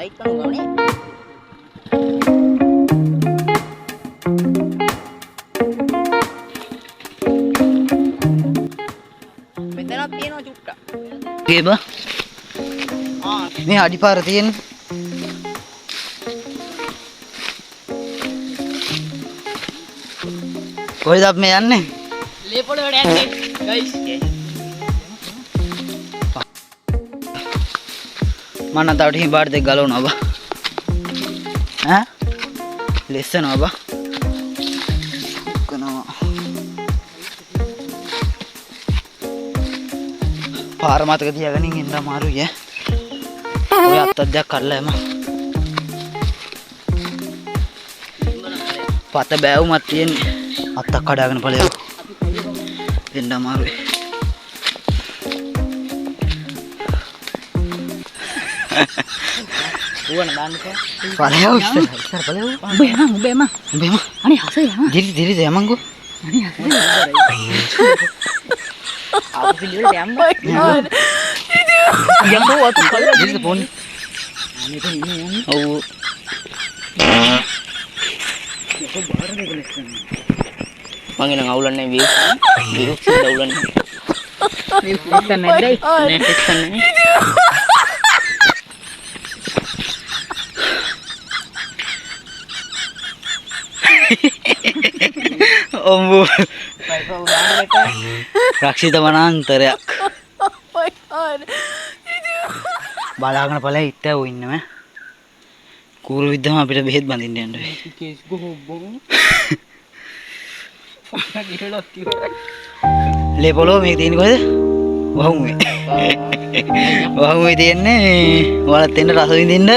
Like කරමු ගමනේ. මෙතනක් තියෙනවා චුට්ටක්. ගේබ මේ අඩිපාර තියෙන කොහෙද අපි මේ යන්නේ? ලේපොළ වලට යන්නේ ගයිස්. මම තව ටිකකින් බාර දෙක ගලවනවා බා. ඈ? ලෙස්සනවා බා. කනවා. පාර මතක තියාගෙන ඉන්න අමාරුයි ඈ. ඔය අත්තක් කරලා එම. පත බෑවුමක් තියෙන්නේ. අත්තක් කඩාගෙන ඵලයෝ. එන්න අමාරුයි. උවන දාන්නකෝ. ඵලයෝ ඉස්සර ඵලයෝ. උඹ එම. අනේ හසේ යම. දිරි යමංගෝ. අනේ හසේ. ආපු පිළිවෙලට යන්න. යම්කෝ අත කල්ලා දිරිද පොන්නේ. අනේ තේ ඉන්නේ. ඔව්. මං එනම් අවුලන්නේ විරුක්ස් අවුලන්නේ. විරුක්ස් නැද්දයි. නේ ටෙක්ස් නැහැ. ඔම්බු රක්ෂිත වනාන්තරයක්. බලාගෙන ඵලයි ඉත්තව ඉන්නම කූරු විද්දම අපිට බෙහෙත් බඳින්න යන්න වෙයි. කේස් ගොබ්බෝ. ලේ පොළොව මේක තියෙන්නේ කොහෙද? වහුමේ. වහුමේ තියෙන්නේ ඔයාලත් එන්න රස විඳින්න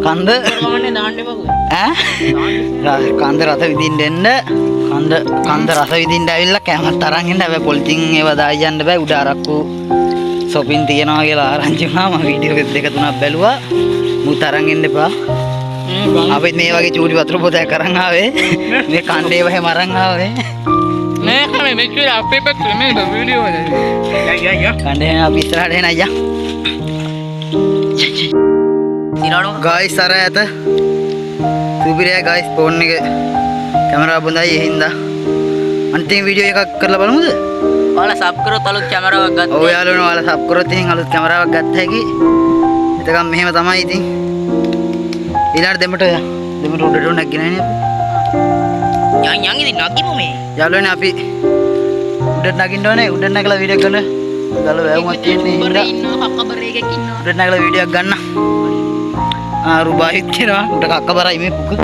කන්ද ගමන්නේ දාන්න එපා. ඈ කන්ද රස විඳින්න එන්න කන්ද රස විඳින්න ඇවිල්ලා කැමත් අරන් ඉන්න. හැබැයි පොලිතින් ඒවා දායි යන්න බෑ. උඩ අරක්කු shopping තියනවා කියලා ආරංචි වුණා. මම වීඩියෝ දෙක තුනක් බැලුවා. මුත් අරන් ඉන්න එපා. අපිත් මේ වගේ චූටි වතුර පොතක් අරන් ආවේ. මේ කණ්ඩේ වහම අරන් ආවේ. නෑ කමේ මෙච්චර අපේ පැත්තේ මේ වීඩියෝ එක. යා. කණ්ඩේ අපි ඉස්සරහට එන අයියා. ඉරානෝ ගායිස් අර ඇත. සුපිරියයි ගායිස් ෆෝන් එක කැමරාව බොඳයි ඒ හින්දා. අන්තිම වීඩියෝ එකක් කරලා බලමුද? ඔයාලා සබ් කරොත් අලුත් කැමරාවක් ගත්තා. ඔය යාළුවනේ ඔයාලා සබ් කරොත් ඉතින් අලුත් කැමරාවක් ගත්ත හැකි. එතකම් මෙහෙම තමයි ඉතින්. ඊළඟ දෙමට උඩට නැගිනවනේ අපි. යන් ඉතින් නගිමු මේ. යාළුවනේ අපි උඩට නගින්න ඕනේ. උඩට නැගලා වීඩියෝ කරන. ගල වැවුමක් තියෙන්නේ. බරේ ඉන්නවා කක්කබරේ එකක් ඉන්නවා. උඩට නැගලා වීඩියෝ එකක් ගන්න. රුබායිත් කියනවා උඩ කක්කබරයි මේ පුක.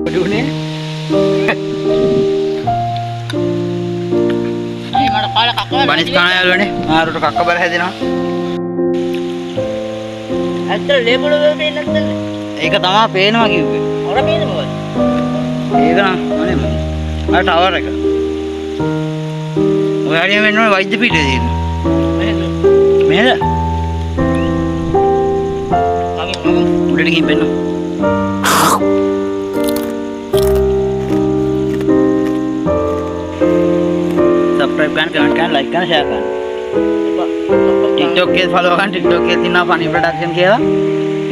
උඩුනේ. අනේ මට කාලා කක්කබර. බනිස් කන යාළුවනේ. ආරුට කක්කබර හැදෙනවා. ඇත්තට ලේබල් වල පේන්නේ නැද්ද? ඒක තමයි පේනවා කිව්වේ. ඔර පේන්නේ මොකද? ඒක නම් අනේ අර ටවර් එක. ඔය හරියම වෙන්නේ වෛද්‍ය පීඨයේ තියෙනවා. මෙහෙද? උඩට ගිහින් පෙන්නු. subscribe කරන්න, comment කරන්න, like කරන්න, share කරන්න. TikTok එකේ follow කරන්න. TikTok එකේ තියෙනවා funny production කියලා.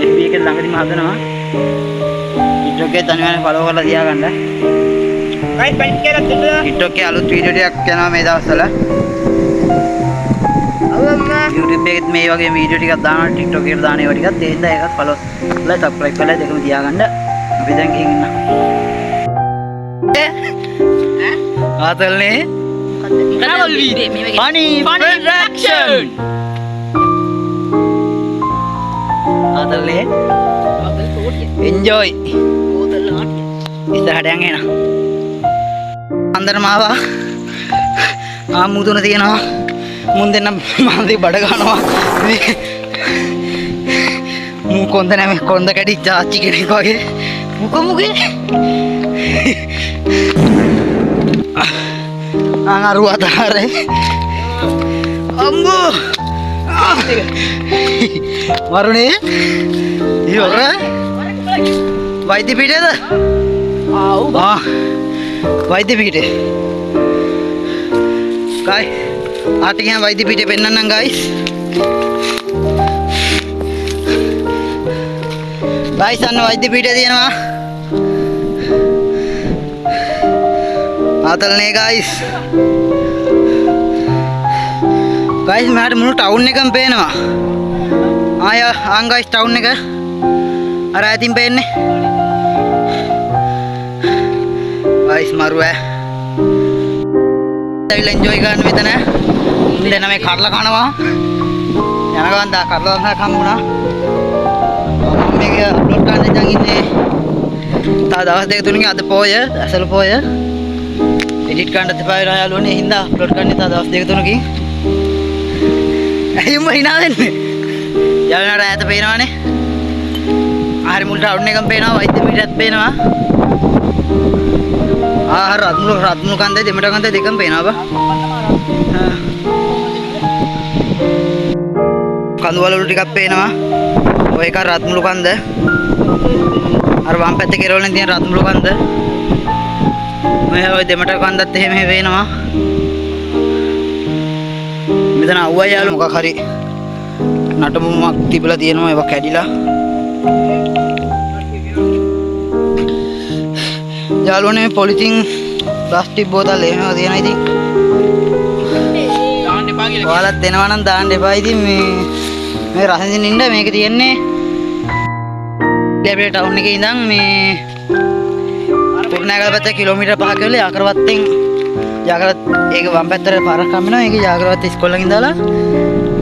FB එකේ ළඟදීම හදනවා. TikTok එකේ තනියම follow කරලා තියාගන්න. right point කියලා දෙන්න. TikTok එකේ අලුත් වීඩියෝ ටිකක් යනවා මේ දවස්වල. YouTube එකෙත් මේ වගේ වීඩියෝ ටිකක් දානවා. TikTok එකට දාන ඒවා ටිකත් ඒ හින්දා ඒකත් follow කරලා subscribe කරලා දෙකම තියාගන්න. අපි දැන් ගිහින් ඉන්න. ආතල්නේ travel video. funny production. ආතල්නේ enjoy. ඉස්සරහට යන් එන. අnder මාවා. මුදුන තියනවා. මුන් දෙන්න මාන්දේ බඩ ගන්නවා. මු කොන්ද නැමෙ කොන්ද කැඩිච්ච ආච්චි කෙනෙක් වගේ. මුකමුගේ. අරු අතරේ. අම්බෝ. වරුණේ. ඉවර. වෛද්‍ය පීඨයේද? වෛද්‍ය පීඨේ. ගායි ආටිකයන් වෛද්‍ය පීඨේ පෙන්නන්නම් ගායිස්. ගයිස් අන්න වෛද්‍ය පීඨය තියෙනවා. ආතල්නේ ගයිස්. ගයිස් මට මුළු ටවුන් එකම පේනවා. ආන් ගයිස් ටවුන් එක අර ඇතින් පේන්නේ. ගයිස් මරුවා. ඇවිල්ලා එන්ජොයි ගන්න මෙතන. දෙන්න මේ කඩලා කනවා. යන ගමන් දා කඩලා ගන්න හම්බුණා. මම මේක අප්ලෝඩ් කරන්න දැන් ඉන්නේ. තා දවස් දෙක තුනකින් අද පොය, අසල පොය. එඩිට් කරන්න තිබා වෙලා යාළුවනේ හින්දා අප්ලෝඩ් කරන්නේ තා දවස් දෙක තුනකින්. ඇයිම hina වෙන්නේ? යාළුවනට ඈත පේනවනේ. ආහරි මුල් ටවුන් එකම පේනවා, වෛද්‍ය පීඨයත් පේනවා. ආහාර රත්මුළු කන්දේ දෙමඩ කන්දේ දෙකම පේනවා බා. කඳු වලලු ටිකක් පේනවා. ඔය එක රත්මුළු කන්ද. අර වම් පැත්තේ කෙරවලෙන් තියෙන රත්මුළු කන්ද. මේ ඔය දෙමඩ කන්දත් එහෙම වෙනවා. මෙතන අවුවයි යාළු මොකක් හරි නටමුමක් තිබිලා තියෙනවා ඒවා කැඩිලා. යාළුවනේ පොලිතින් ප්ලාස්ටික් බෝතල් එහෙම තියෙනවා ඉතින්. දාන්න එපා කියලා. ඔයාලත් දෙනවා නම් දාන්න එපා ඉතින් මේ රසඳින්න ඉන්න මේක තියෙන්නේ ලැබේ ටවුන් එකේ ඉඳන් මේ පුරුණෑගල පැත්තේ කිලෝමීටර් 5ක වෙලේ යාකරවත්තෙන් ඒක වම් පැත්තට පාරක් හම්බෙනවා. ඒක යාකරවත්ත ඉස්කෝලෙන් ඉඳලා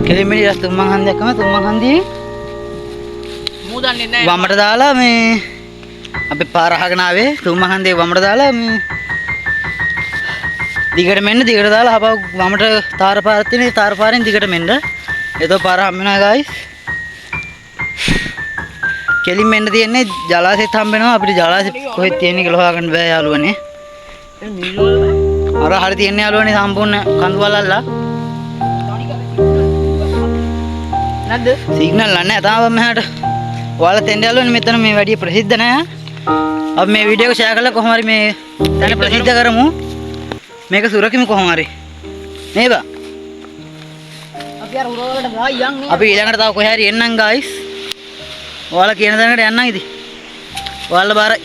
කෙලින්මලි රස් තුම්මන් හන්දියක්ම තුම්මන් හන්දියේ මූ දන්නේ නැහැ. වමට දාලා මේ අපි පාර අහගෙන ආවේ තුම්මන් හන්දියේ වමට දාලා මේ දිගට මෙන්න දිගට දාලා අපව වමට තාර පාරක් තියෙන තාර පාරෙන් දිගට මෙන්න. එතකොට පාර හම්බ වෙනවා ගයිස්. කෙලින් මෙන්න තියෙන්නේ ජලාශෙත් හම්බ වෙනවා. අපිට ජලාශෙ කොහෙද තියෙන්නේ කියලා හොයාගන්න බෑ යාළුවනේ. අර හරි තියෙන්නේ යාළුවනේ සම්පූර්ණ කඳු වලල්ලා. නැද්ද? සිග්නල් නැහැ තාම මෙහාට. ඔයාලා තෙන්ඩ යාළුවනේ මෙතන මේ වැඩි ප්‍රසිද්ධ නැහැ. අපි මේ වීඩියෝ එක ෂෙයා කරලා කොහොම හරි මේ තැන ප්‍රසිද්ධ කරමු. මේක සුරකිමු කොහොම හරි. නේද? අපි ඊළඟට තව කොහේ හරි එන්නම් ගයිස්. ඔයාලා කියන තැනකට යන්නම් ඉතින්. ඔයාලා බාරයි.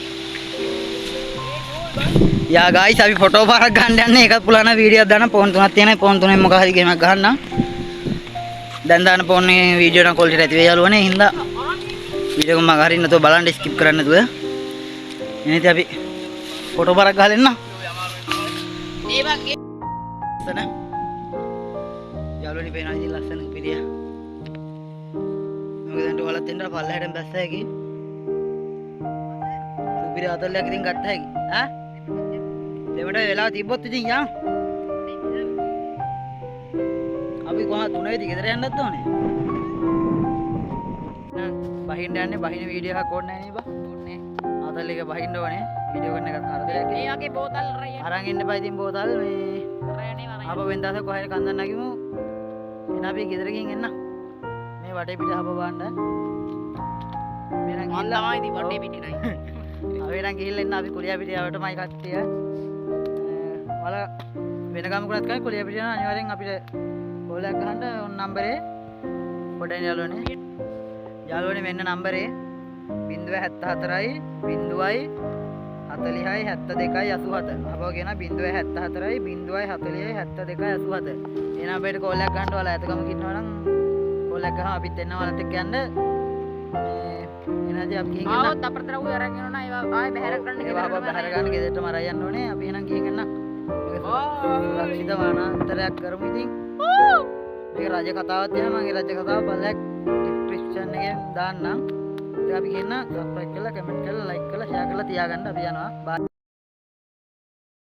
යා ගයිස් අපි ෆොටෝ පාරක් ගන්න යන්නේ. ඒකත් පුළුවන් නම් වීඩියෝක් දාන්න. ෆෝන් තුනක් තියෙනවා. ෆෝන් තුනෙන් මොකක් හරි ගේමක් ගහන්නම්. දැන් දාන ෆෝන් එකේ වීඩියෝ නම් ක්වොලිටි ඇති වෙයි යාළුවනේ. හින්දා වීඩියෝ එක මග හරින්න නැතුව බලන්න ස්කිප් කරන්න නැතුව. එහෙනම් අපි ෆොටෝ පාරක් ගහලා එන්න. ඒ වගේ ලස්සන යාළුවනි පේනවා ඉතින් ලස්සන පිරිය. මොකද දැන් ඔයාලත් එන්න පල්ලෙහාටම බැස්ස හැකි. සුපිරි අතල්ලයක් ඉතින් ගත්ත හැකි. ඈ? දෙමඩ වෙලාව තිබ්බොත් ඉතින් යන්. අපි කොහොමද 3 වෙදි ගෙදර යන්නත් ඕනේ. බහින්න යන්නේ බහින වීඩියෝ එකක් ඕනේ නැහැ නේ බා. ඕනේ. අතල් එක බහින්න ඕනේ. වීඩියෝ කරන එකක් කරදරයක්. මේ වගේ බෝතල් අරන් ඉන්න බයි ඉතින් බෝතල් මේ අප වෙනදාස කොහේ කන්දන් නැගිමු. එන අපි ගෙදර ගිහින් එන්න. මේ වටේ පිට හප බාන්න. මෙරන් ගිහිල්ලා තමයි ඉතින් වටේ පිටේ නයි. අපි නම් ගිහිල්ලා එන්න අපි කුලියා පිටිය යවටමයි කට්ටිය. වල වෙන ගමකුණත් කරේ කුලියා පිටිය යන අනිවාර්යෙන් අපිට කෝලයක් ගහන්න ඔන් නම්බරේ පොඩෙන් යාළුවනේ. යාළුවනේ මෙන්න නම්බරේ 074යි 0යි 40යි 72යි 87. අපව කියන 074යි 0යි 40යි 72යි 87. ඒ නම්බරේට කෝල් එකක් ගන්න ඔයාලා ඇතකම ඉන්නවා නම් කෝල් එකක් ගහම අපිත් එන්න ඔයාලත් එක්ක යන්න. මේ එනදී අපි ගිහින් එන්න. ආවත් අපතර උ අරන් යනවා නා ඒවා ආයෙ බහැර කරන්න ඒවා බහැර ගන්න ගෙදරටම අරන් යන්න ඕනේ. අපි එහෙනම් ගිහින් එන්න. රක්ෂිත වනාන්තරයක් කරමු ඉතින්. මේක රජ කතාවක් තියෙනවා. මගේ රජ කතාව බලයක් ඩිස්ක්‍රිප්ෂන් එකෙන් දාන්නම්. ඉතින් අපි කියන්න සබ්ස්ක්‍රයිබ් කරලා කමෙන්ට් කරලා ලයික් කරලා ෂෙයා කරලා තියාගන්න අපි යනවා. බයි.